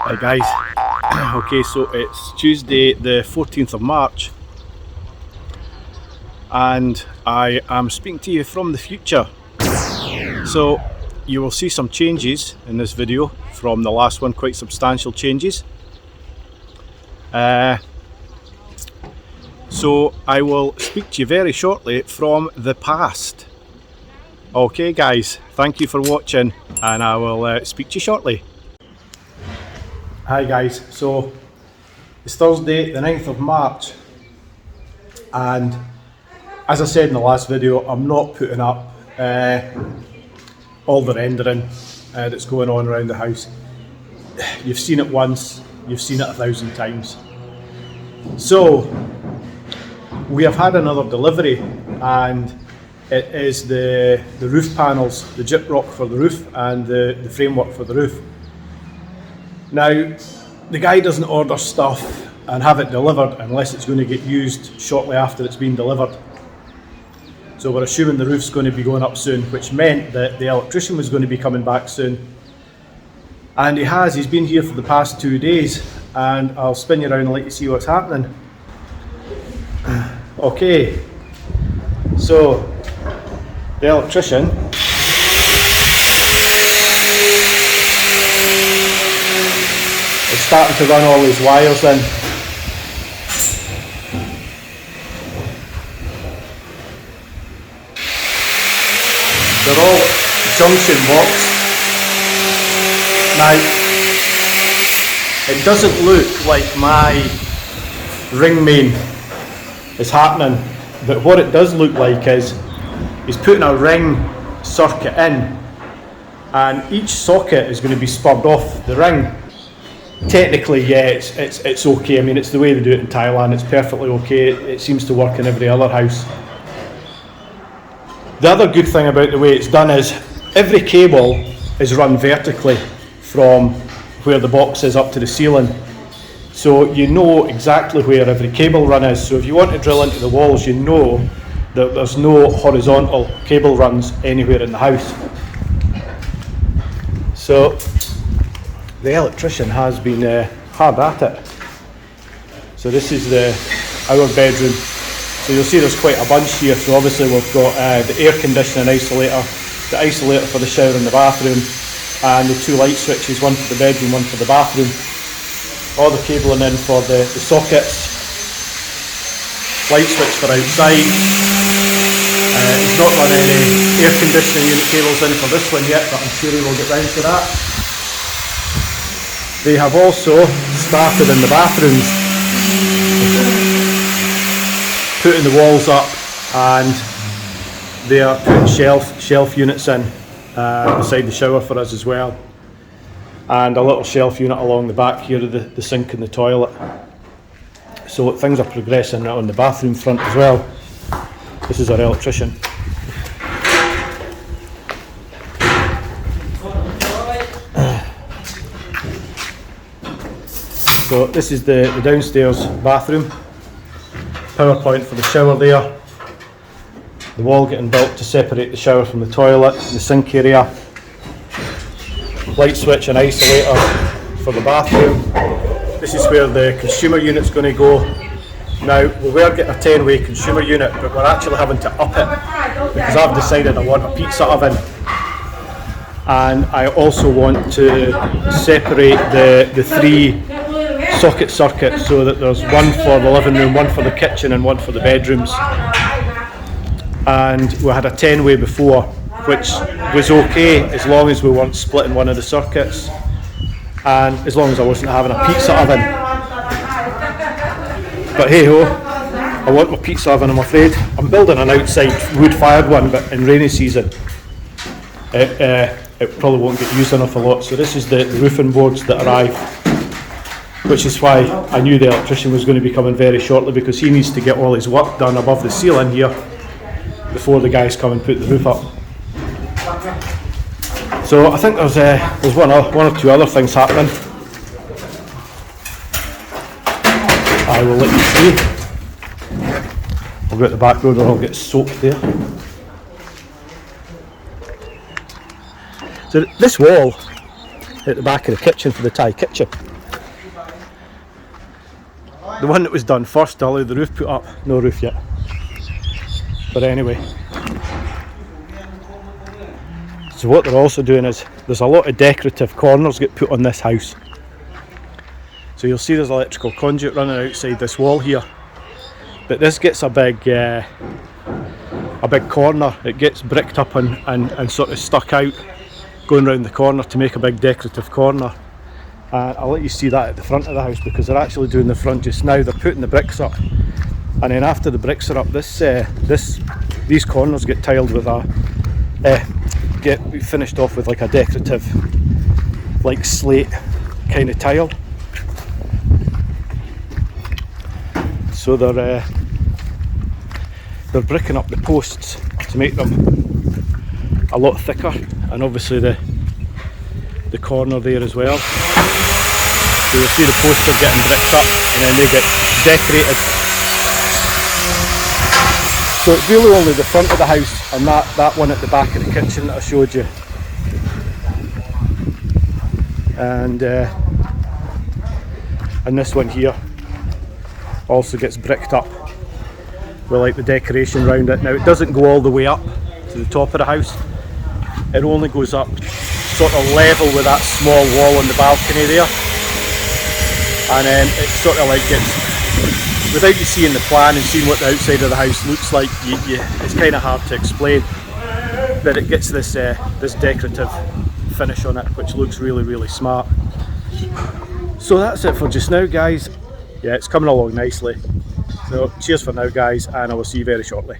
Hi guys, okay, so it's Tuesday the 14th of March and I am speaking to you from the future. So you will see some changes in this video from the last one, quite substantial changes. So I will speak to you very shortly from the past. Okay guys, thank you for watching and I will speak to you shortly. Hi guys, so it's Thursday the 9th of March and as I said in the last video, I'm not putting up all the rendering that's going on around the house. You've seen it once, you've seen it 1,000 times. So we have had another delivery and it is the roof panels, the gyprock for the roof and the framework for the roof. Now, the guy doesn't order stuff and have it delivered unless it's going to get used shortly after it's been delivered. So we're assuming the roof's going to be going up soon, which meant that the electrician was going to be coming back soon. And he's been here for the past 2 days, and I'll spin you around and let you see what's happening. Okay, so the electrician is starting to run all these wires in. They're all junction box. Now, it doesn't look like my ring main is happening, but what it does look like is he's putting a ring circuit in and each socket is going to be spurred off the ring. Technically, yeah, it's okay. I mean, it's the way they do it in Thailand. It's perfectly okay. It seems to work in every other house. The other good thing about the way it's done is every cable is run vertically from where the box is up to the ceiling. So you know exactly where every cable run is. So if you want to drill into the walls, you know that there's no horizontal cable runs anywhere in the house. So the electrician has been hard at it. So this is our bedroom. So you'll see there's quite a bunch here. So obviously we've got the air conditioning isolator, the isolator for the shower in the bathroom, and the 2 light switches, one for the bedroom, one for the bathroom. All the cabling in for the sockets, light switch for outside. He's not run any air conditioning unit cables in for this one yet, but I'm sure he will get round to that. They have also started in the bathrooms, putting the walls up, and they are putting shelf units in beside the shower for us as well, and a little shelf unit along the back here of the sink and the toilet. So things are progressing on the bathroom front as well. This is our electrician. So this is the downstairs bathroom, power point for the shower there, the wall getting built to separate the shower from the toilet, the sink area, light switch and isolator for the bathroom. This is where the consumer unit's going to go. Now, we were getting a 10-way consumer unit, but we're actually having to up it because I've decided I want a pizza oven. And I also want to separate the 3 socket circuits so that there's one for the living room, one for the kitchen and one for the bedrooms. And we had a 10-way before, which was okay as long as we weren't splitting one of the circuits and as long as I wasn't having a pizza oven. But hey ho, I want my pizza oven, I'm afraid. I'm building an outside wood-fired one, but in rainy season it probably won't get used an awful lot. So this is the roofing boards that arrive, which is why I knew the electrician was going to be coming very shortly, because he needs to get all his work done above the ceiling here before the guys come and put the roof up. So I think there's one or two other things happening. I will let you see. I'll go out the back road or I'll get soaked there. So this wall at the back of the kitchen for the Thai kitchen, The one that was done first, I'll have the roof put up. No roof yet. But anyway. So what they're also doing is, there's a lot of decorative corners get put on this house. So you'll see there's electrical conduit running outside this wall here. But this gets a big corner. It gets bricked up and sort of stuck out, going round the corner to make a big decorative corner. I'll let you see that at the front of the house, because they're actually doing the front just now. They're putting the bricks up, and then after the bricks are up, these corners get tiled with get finished off with like a decorative, like slate kind of tile. So they're bricking up the posts to make them a lot thicker, and obviously the corner there as well. So you'll see the posts are getting bricked up and then they get decorated. So it's really only the front of the house and that one at the back of the kitchen that I showed you. And this one here also gets bricked up with like the decoration around it. Now it doesn't go all the way up to the top of the house. It only goes up sort of level with that small wall on the balcony there. And then it sort of like gets, without you seeing the plan and seeing what the outside of the house looks like, it's kind of hard to explain. But it gets this decorative finish on it, which looks really, really smart. So that's it for just now, guys. Yeah, it's coming along nicely. So cheers for now, guys, and I will see you very shortly.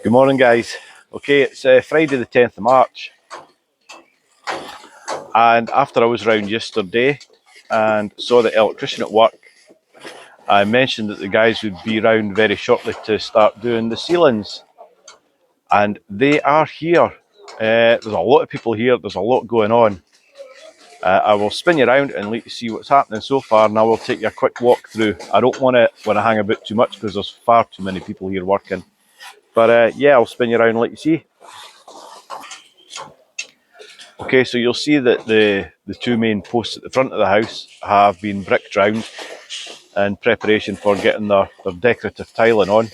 Good morning, guys. Okay, it's Friday the 10th of March. And after I was round yesterday and saw the electrician at work, I mentioned that the guys would be round very shortly to start doing the ceilings. And they are here. There's a lot of people here, there's a lot going on. I will spin you around and let you see what's happening so far, and I will take you a quick walk through. I don't want to hang about too much because there's far too many people here working. But yeah, I'll spin you around and let you see. Okay, so you'll see that the two main posts at the front of the house have been bricked round in preparation for getting their decorative tiling on.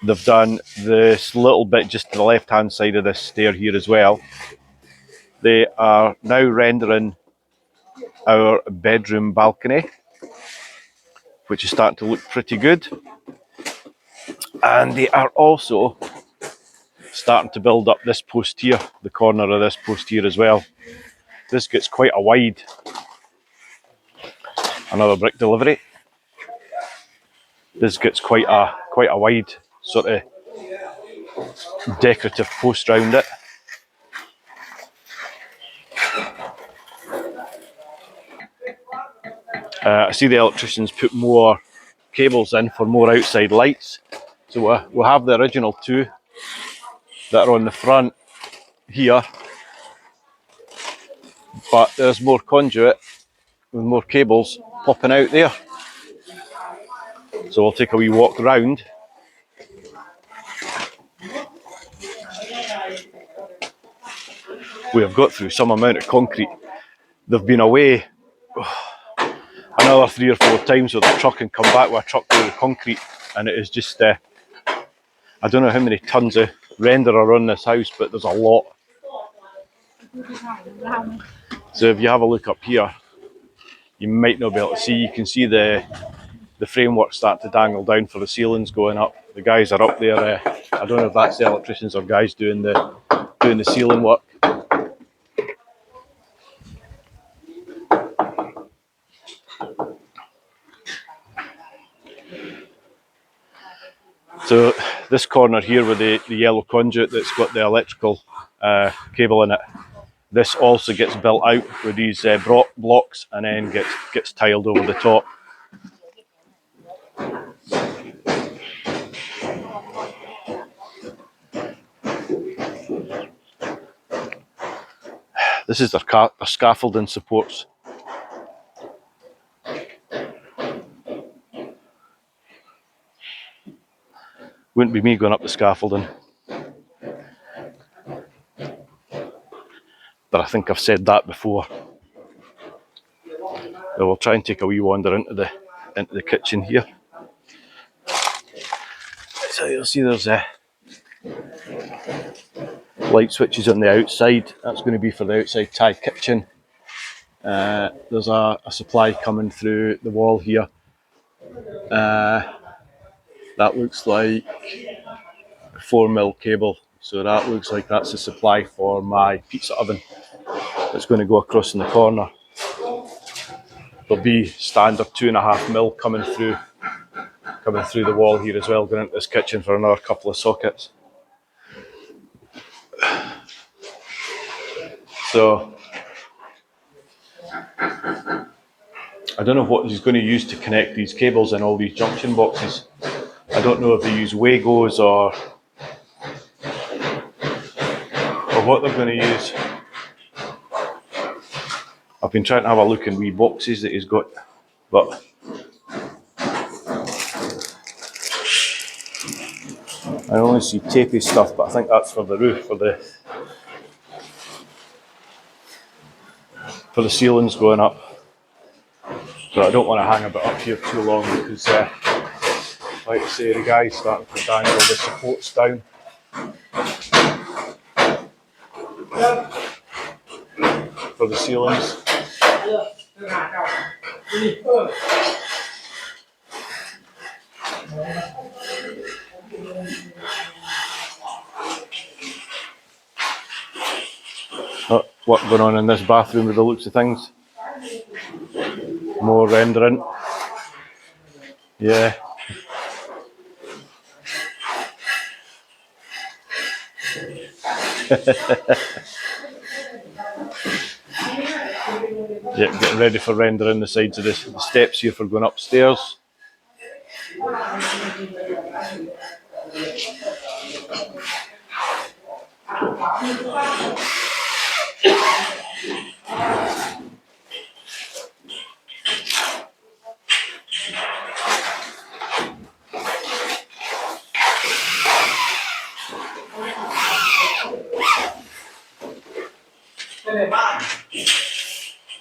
They've done this little bit just to the left hand side of this stair here as well. They are now rendering our bedroom balcony, which is starting to look pretty good. And they are also starting to build up this post here, the corner of this post here as well. This gets quite a wide, another brick delivery. This gets quite a wide sort of decorative post round it. I see the electricians put more cables in for more outside lights. So we'll have the original two that are on the front here, but there's more conduit with more cables popping out there. So we'll take a wee walk round. We have got through some amount of concrete. They've been away another 3 or 4 times with the truck and come back with a truck full of concrete, and it is just I don't know how many tons of render are on this house, but there's a lot. So if you have a look up here, you might not be able to see, you can see the framework start to dangle down for the ceilings going up. The guys are up there. I don't know if that's the electricians or guys doing the ceiling work. So this corner here with the yellow conduit that's got the electrical cable in it, this also gets built out with these blocks and then gets tiled over the top. This is their scaffolding supports. Wouldn't be me going up the scaffolding. But I think I've said that before. So we'll try and take a wee wander into the kitchen here. So you'll see there's light switches on the outside. That's going to be for the outside Thai kitchen. There's a supply coming through the wall here. That looks like 4mm cable. So that looks like that's the supply for my pizza oven. That's going to go across in the corner. There'll be standard 2.5mm coming through the wall here as well, going into this kitchen for another couple of sockets. So I don't know what he's going to use to connect these cables in all these junction boxes. I don't know if they use Wagos or what they're going to use. I've been trying to have a look in wee boxes that he's got, but I only see tapey stuff, but I think that's for the roof, for the ceilings going up. So I don't want to hang about up here too long because, like I say, the guy's starting to dangle the supports down. For the ceilings. What's going on in this bathroom with the looks of things? More rendering. Yeah. Yeah, getting ready for rendering the sides of the steps here for going upstairs.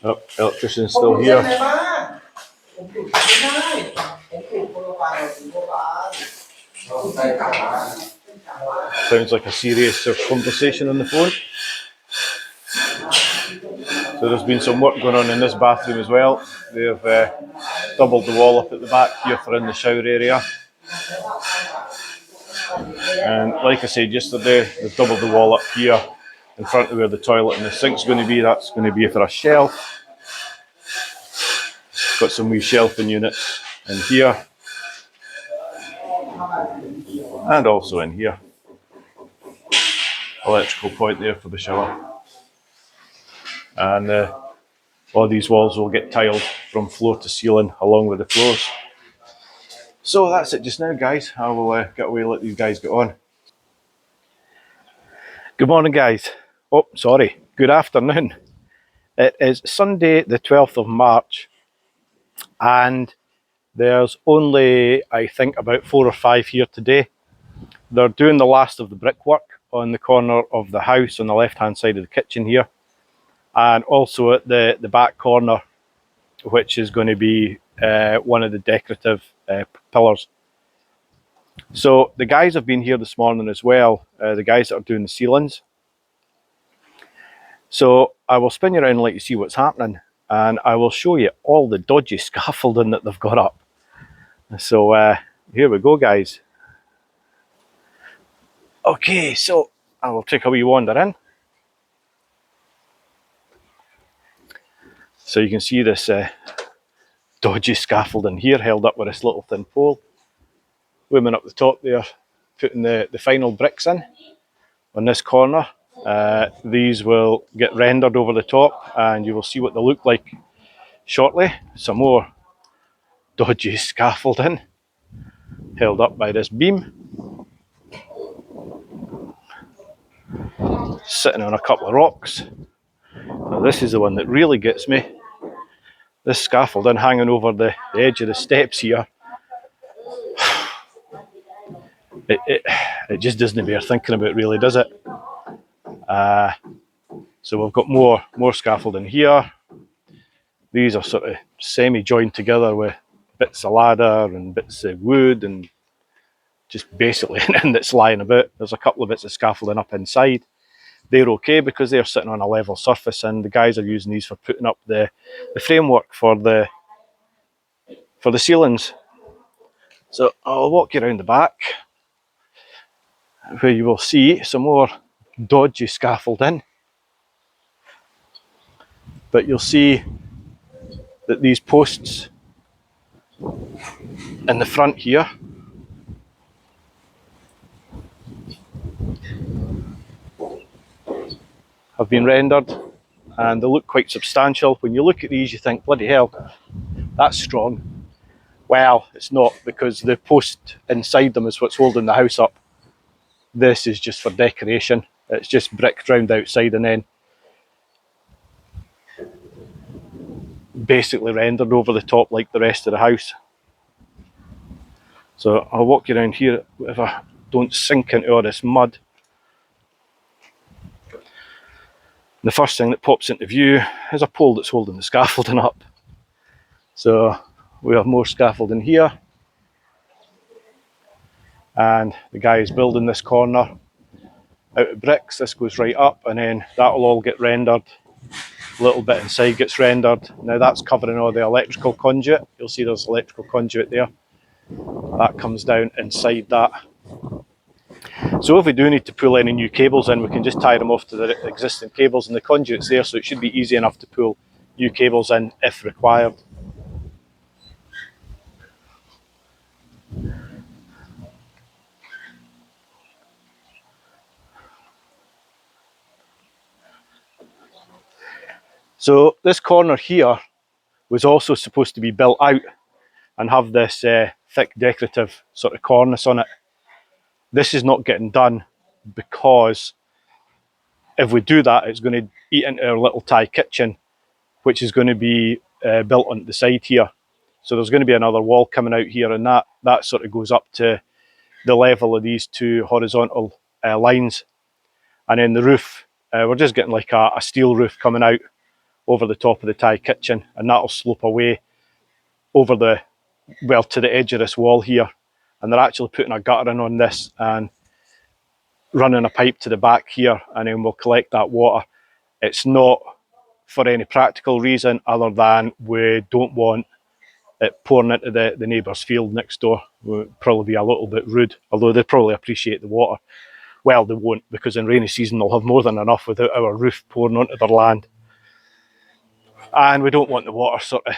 Oh, electrician's still here. Sounds like a serious conversation on the phone. So there's been some work going on in this bathroom as well. They've doubled the wall up at the back here for in the shower area. And like I said yesterday, they've doubled the wall up here in front of where the toilet and the sink's going to be. That's going to be for a shelf. Got some wee shelving units in here. And also in here. Electrical point there for the shower. And all these walls will get tiled from floor to ceiling along with the floors. So that's it just now, guys. I will get away and let these guys get on. Good morning, guys. Oh, sorry. Good afternoon. It is Sunday the 12th of March and there's only, I think, about 4 or 5 here today. They're doing the last of the brickwork on the corner of the house on the left hand side of the kitchen here, and also at the back corner, which is going to be one of the decorative pillars. So the guys have been here this morning as well, the guys that are doing the ceilings. So I will spin you around and let you see what's happening, and I will show you all the dodgy scaffolding that they've got up. So here we go, guys. Okay, so I will take a wee wander in. So you can see this dodgy scaffolding here held up with this little thin pole. Women up the top there putting the final bricks in on this corner. These will get rendered over the top and you will see what they look like shortly. Some more dodgy scaffolding held up by this beam. Sitting on a couple of rocks. Now this is the one that really gets me. This scaffolding hanging over the edge of the steps here. It just doesn't bear thinking about, really, does it? So we've got more scaffolding here. These are sort of semi-joined together with bits of ladder and bits of wood and just basically anything that's lying about. There's a couple of bits of scaffolding up inside. They're okay because they're sitting on a level surface, and the guys are using these for putting up the framework for the ceilings. So I'll walk you around the back, where you will see some more dodgy scaffolding. But you'll see that these posts in the front here have been rendered, and they look quite substantial. When you look at these, you think, bloody hell, that's strong. Well, it's not, because the post inside them is what's holding the house up. This is just for decoration. It's just bricked round outside and then basically rendered over the top like the rest of the house. So I'll walk you around here if I don't sink into all this mud. The first thing that pops into view is a pole that's holding the scaffolding up. So we have more scaffolding here, and the guy is building this corner out of bricks. This goes right up, and then that'll all get rendered. A little bit inside gets rendered. Now that's covering all the electrical conduit. You'll see there's electrical conduit there. That comes down inside that. So if we do need to pull any new cables in, we can just tie them off to the existing cables, and the conduit's there, so it should be easy enough to pull new cables in if required. So this corner here was also supposed to be built out and have this thick decorative sort of cornice on it. This is not getting done because if we do that, it's going to eat into our little Thai kitchen, which is going to be built on the side here. So there's going to be another wall coming out here, and that sort of goes up to the level of these two horizontal lines. And then the roof, we're just getting like a steel roof coming out over the top of the Thai kitchen, and that'll slope away over to the edge of this wall here. And they're actually putting a gutter in on this and running a pipe to the back here, and then we'll collect that water. It's not for any practical reason other than we don't want it pouring into the neighbour's field next door. It would probably be a little bit rude, although they'd probably appreciate the water. Well, they won't, because in rainy season they'll have more than enough without our roof pouring onto their land. And we don't want the water sort of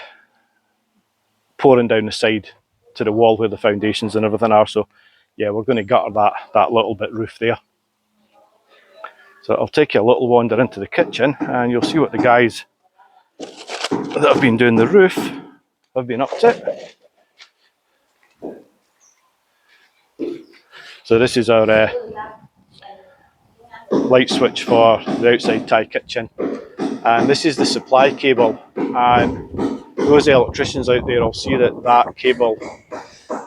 pouring down the side to the wall where the foundations and everything are. So yeah, we're going to gutter that little bit roof there. So I'll take you a little wander into the kitchen, and you'll see what the guys that have been doing the roof have been up to. So this is our light switch for the outside Thai kitchen, and this is the supply cable. And those electricians out there will see that cable,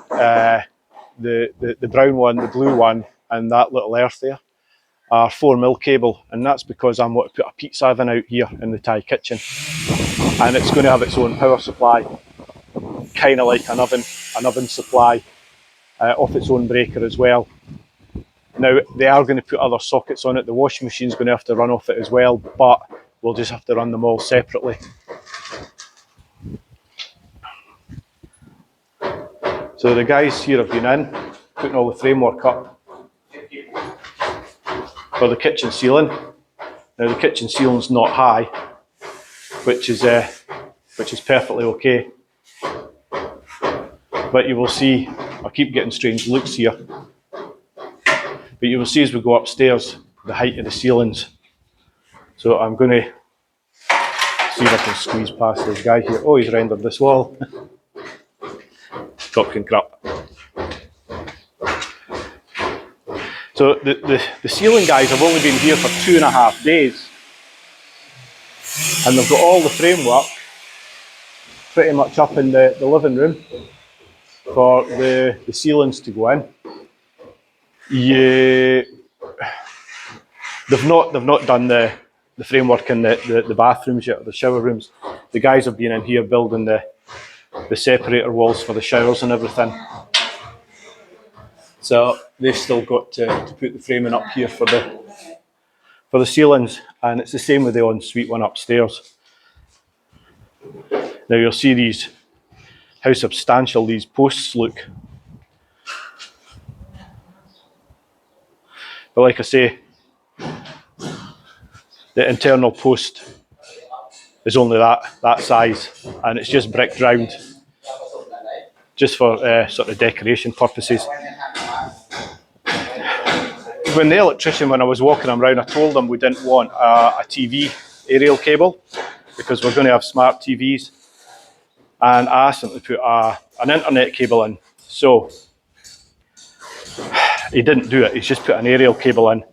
the brown one, the blue one, and that little earth there are 4mm cable, and that's because I'm going to put a pizza oven out here in the Thai kitchen, and it's going to have its own power supply, kind of like an oven supply, off its own breaker as well. Now they are going to put other sockets on it. The washing machine's going to have to run off it as well, but we'll just have to run them all separately. So the guys here have been in, putting all the framework up for the kitchen ceiling. Now the kitchen ceiling's not high, which is perfectly okay. But you will see, I keep getting strange looks here, but you will see as we go upstairs the height of the ceilings. So I'm going to see if I can squeeze past this guy here. Oh, he's rendered this wall. Talking crap. So the ceiling guys have only been here for 2.5 days, and they've got all the framework pretty much up in the living room for the ceilings to go in. Yeah, they've not done the the framework in the bathrooms yet, or the shower rooms. The guys have been in here building the separator walls for the showers and everything. So they've still got to put the framing up here for the ceilings, and it's the same with the ensuite one upstairs. Now you'll see how substantial these posts look. But like I say, the internal post is only that size, and it's just bricked round, just for sort of decoration purposes. When the electrician, when I was walking him around, I told him we didn't want a TV aerial cable because we're going to have smart TVs, and I asked him to put an internet cable in. So he didn't do it, he's just put an aerial cable in.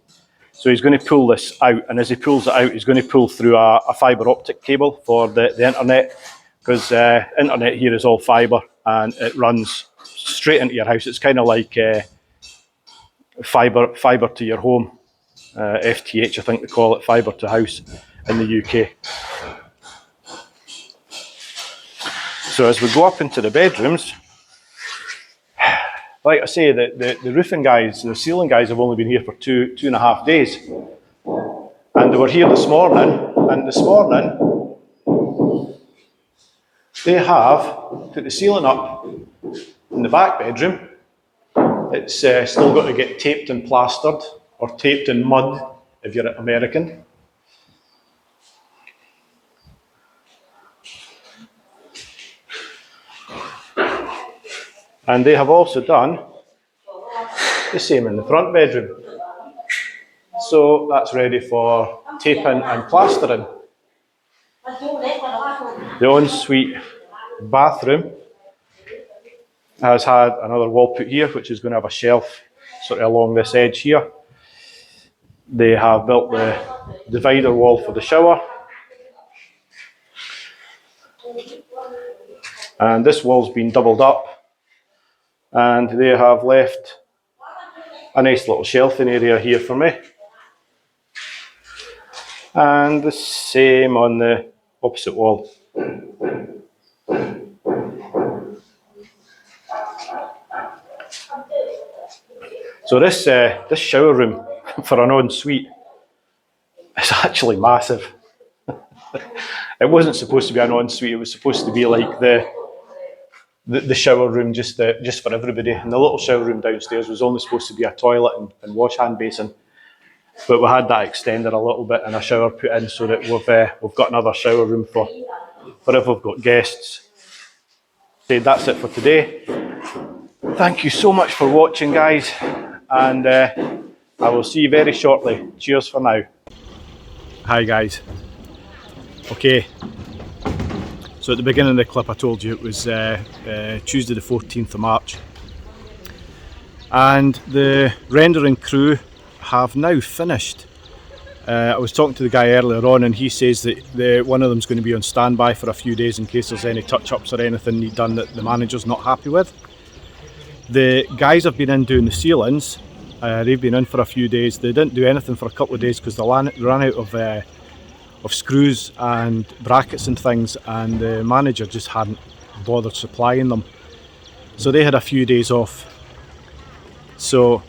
So he's going to pull this out, and as he pulls it out, he's going to pull through a fibre optic cable for the internet, because internet here is all fibre and it runs straight into your house. It's kind of like fibre to your home, FTH I think they call it, fibre to house in the UK. So as we go up into the bedrooms, like I say, the roofing guys, the ceiling guys have only been here for two and a half days. And they were here this morning, and this morning they have put the ceiling up in the back bedroom. It's still got to get taped and plastered, or taped in mud if you're American. And they have also done the same in the front bedroom. So that's ready for taping and plastering. The ensuite bathroom has had another wall put here, which is going to have a shelf sort of along this edge here. They have built the divider wall for the shower. And this wall's been doubled up. And they have left a nice little shelving area here for me. And the same on the opposite wall. So this shower room for an ensuite is actually massive. It wasn't supposed to be an ensuite, it was supposed to be like the shower room just for everybody. And the little shower room downstairs was only supposed to be a toilet and wash hand basin. But we had that extended a little bit and a shower put in, so that we've got another shower room for if we've got guests. So that's it for today. Thank you so much for watching, guys, and I will see you very shortly. Cheers for now. Hi guys. Okay, so at the beginning of the clip I told you it was Tuesday the 14th of March, and the rendering crew have now finished. I was talking to the guy earlier on, and he says that one of them's going to be on standby for a few days in case there's any touch-ups or anything need done that the manager's not happy with. The guys have been in doing the ceilings. They've been in for a few days. They didn't do anything for a couple of days because they ran out of screws and brackets and things, and the manager just hadn't bothered supplying them. So they had a few days off. So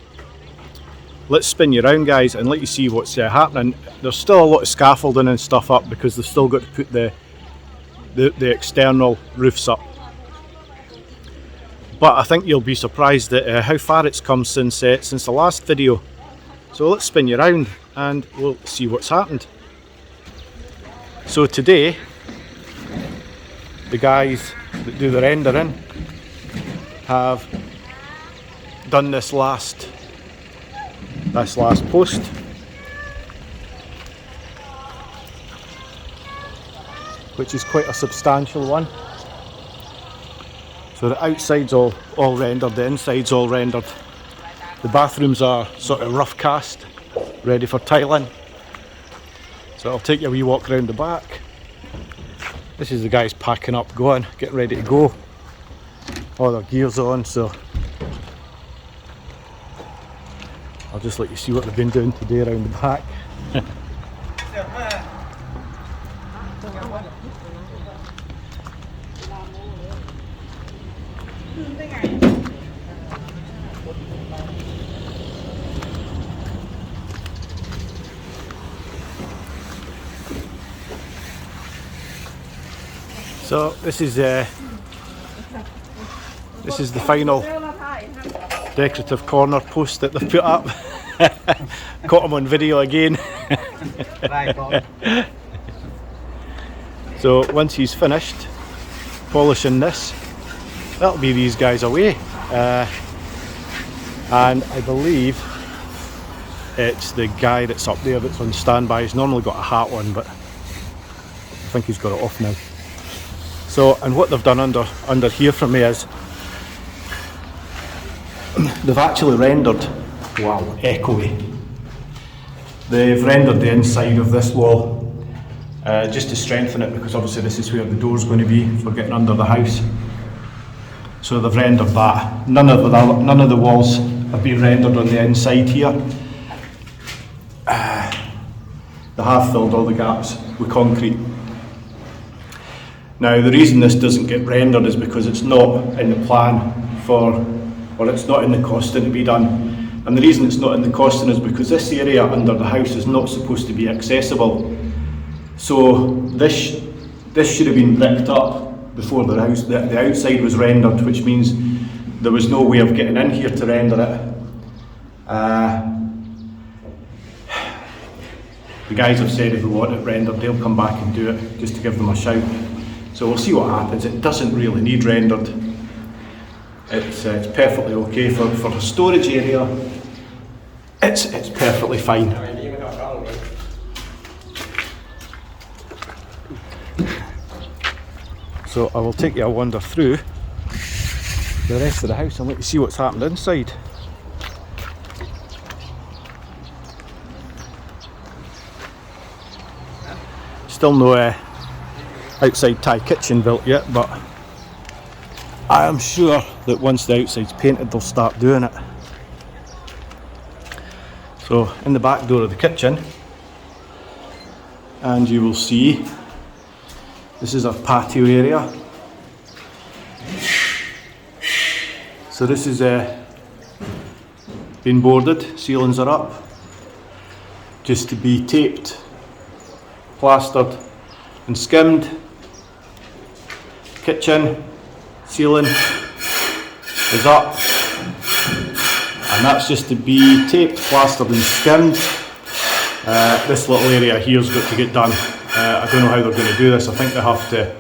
let's spin you around, guys, and let you see what's happening. There's still a lot of scaffolding and stuff up because they've still got to put the external roofs up. But I think you'll be surprised at how far it's come since the last video. So let's spin you around and we'll see what's happened. So today, the guys that do the rendering have done this last post. Which is quite a substantial one. So the outside's all rendered, the inside's all rendered. The bathrooms are sort of rough cast, ready for tiling. So I'll take you a wee walk around the back. This is the guys packing up, getting ready to go. All their gear's on, so I'll just let you see what they've been doing today around the back. So this is the final decorative corner post that they've put up. Caught him on video again. So once he's finished polishing this, that'll be these guys away. And I believe it's the guy that's up there that's on standby. He's normally got a hat on, but I think he's got it off now. So, and what they've done under here for me is they've actually rendered, wow, echoey. They've rendered the inside of this wall just to strengthen it, because obviously this is where the door's going to be for getting under the house. So they've rendered that. None of the walls have been rendered on the inside here. They have filled all the gaps with concrete. Now the reason this doesn't get rendered is because it's not in the plan or it's not in the costing to be done. And the reason it's not in the costing is because this area under the house is not supposed to be accessible. So this should have been bricked up before the outside was rendered, which means there was no way of getting in here to render it. The guys have said if we want it rendered, they'll come back and do it, just to give them a shout. So we'll see what happens. It doesn't really need rendered. It's perfectly okay for a storage area. It's perfectly fine. So I will take you a wander through the rest of the house and let you see what's happened inside. Still no outside Thai kitchen built yet, but I am sure that once the outside's painted they'll start doing it. So in the back door of the kitchen, and you will see this is our patio area. So this is been boarded, ceilings are up, just to be taped, plastered and skimmed. Kitchen ceiling is up, and that's just to be taped, plastered and skimmed. This little area here's got to get done. I don't know how they're going to do this. I think they have to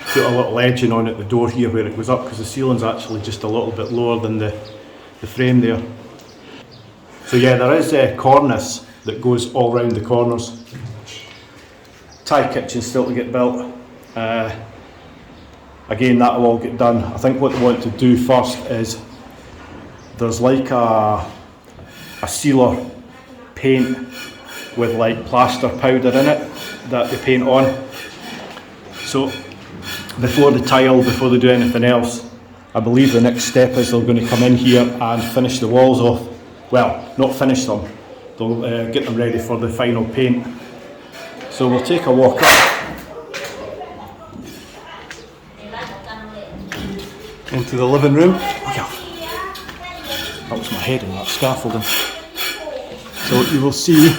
put a little edging on at the door here where it goes up, because the ceiling's actually just a little bit lower than the frame there. So yeah, there is a cornice that goes all round the corners. Thai kitchen still to get built. Again, that will all get done. I think what they want to do first is there's like a sealer paint with like plaster powder in it that they paint on. So before they do anything else, I believe the next step is they're going to come in here and finish the walls off. Well, not finish them, they'll get them ready for the final paint. So we'll take a walk up into the living room. That was my head in that scaffolding. So you will see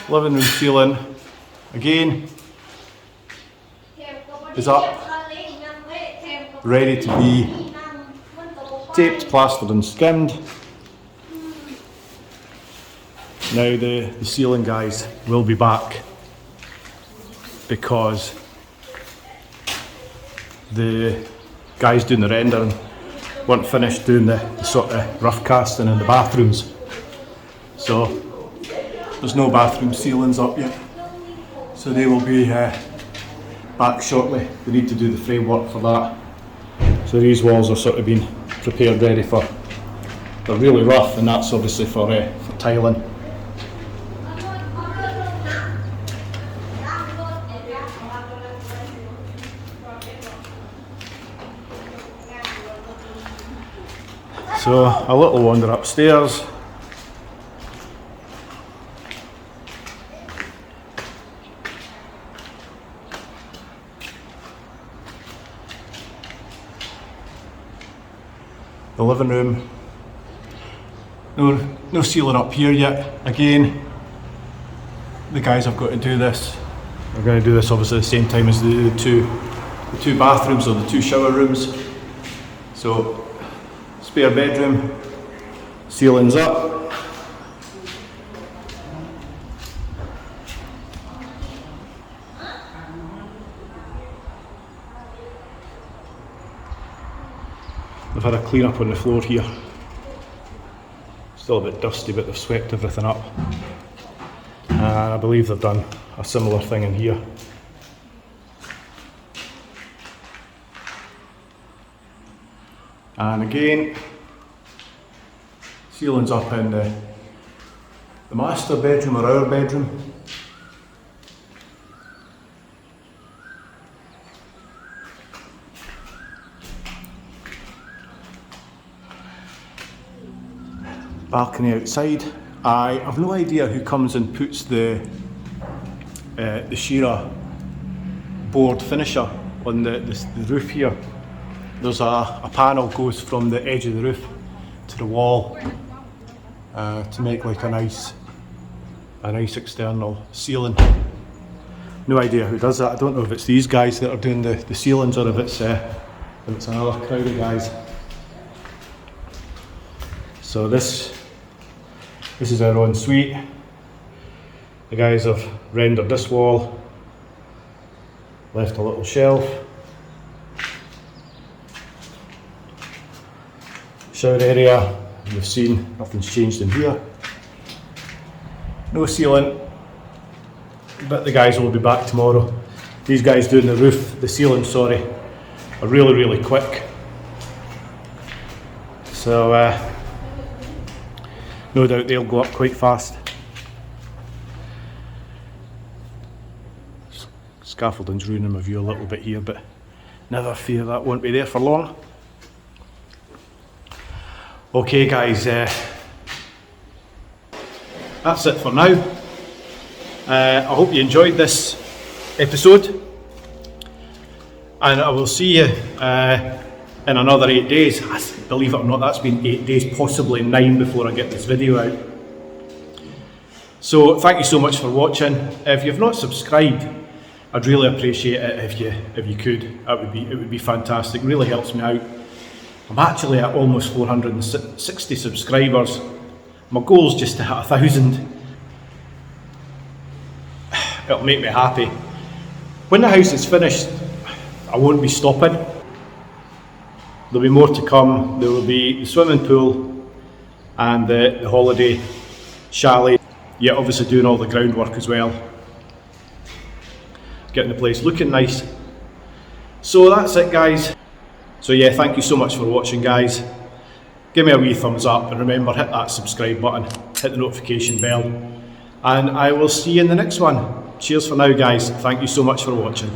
living room ceiling again is up, ready to be taped, plastered and skimmed. Now the ceiling guys will be back because the guys doing the rendering weren't finished doing the sort of rough casting in the bathrooms. So there's no bathroom ceilings up yet. So they will be back shortly. They need to do the framework for that. So these walls are sort of being prepared ready for, they're really rough, and that's obviously for tiling. So a little wander upstairs. the living room. No ceiling up here yet. Again, the guys have got to do this. We're going to do this obviously at the same time as the two bathrooms or the two shower rooms. So, spare bedroom, ceilings up. They've had a clean up on the floor here. Still a bit dusty, but they've swept everything up. And I believe they've done a similar thing in here. And again, ceilings up in the master bedroom or our bedroom. Balcony outside. I have no idea who comes and puts the shearer board finisher on the roof here. There's a panel goes from the edge of the roof to the wall to make like a nice external ceiling. No idea who does that. I don't know if it's these guys that are doing the ceilings or if it's another crowd of guys. So this is our ensuite. The guys have rendered this wall, left a little shelf. Shower area, you've seen nothing's changed in here. No ceiling, but the guys will be back tomorrow. These guys doing the ceiling, sorry, are really quick. So no doubt they'll go up quite fast. Scaffolding's ruining my view a little bit here, but never fear, that won't be there for long. Okay guys, that's it for now. I hope you enjoyed this episode, and I will see you in another 8 days. Believe it or not, that's been 8 days, possibly 9 before I get this video out. So thank you so much for watching. If you've not subscribed, I'd really appreciate it if you could. It would be fantastic. Really helps me out. I'm actually at almost 460 subscribers. My goal is just to hit 1,000. It'll make me happy. When the house is finished, I won't be stopping. There'll be more to come. There will be the swimming pool and the holiday chalet. Yeah, obviously doing all the groundwork as well. Getting the place looking nice. So that's it guys. So yeah, thank you so much for watching guys. Give me a wee thumbs up and remember, hit that subscribe button, hit the notification bell, and I will see you in the next one. Cheers for now guys, thank you so much for watching.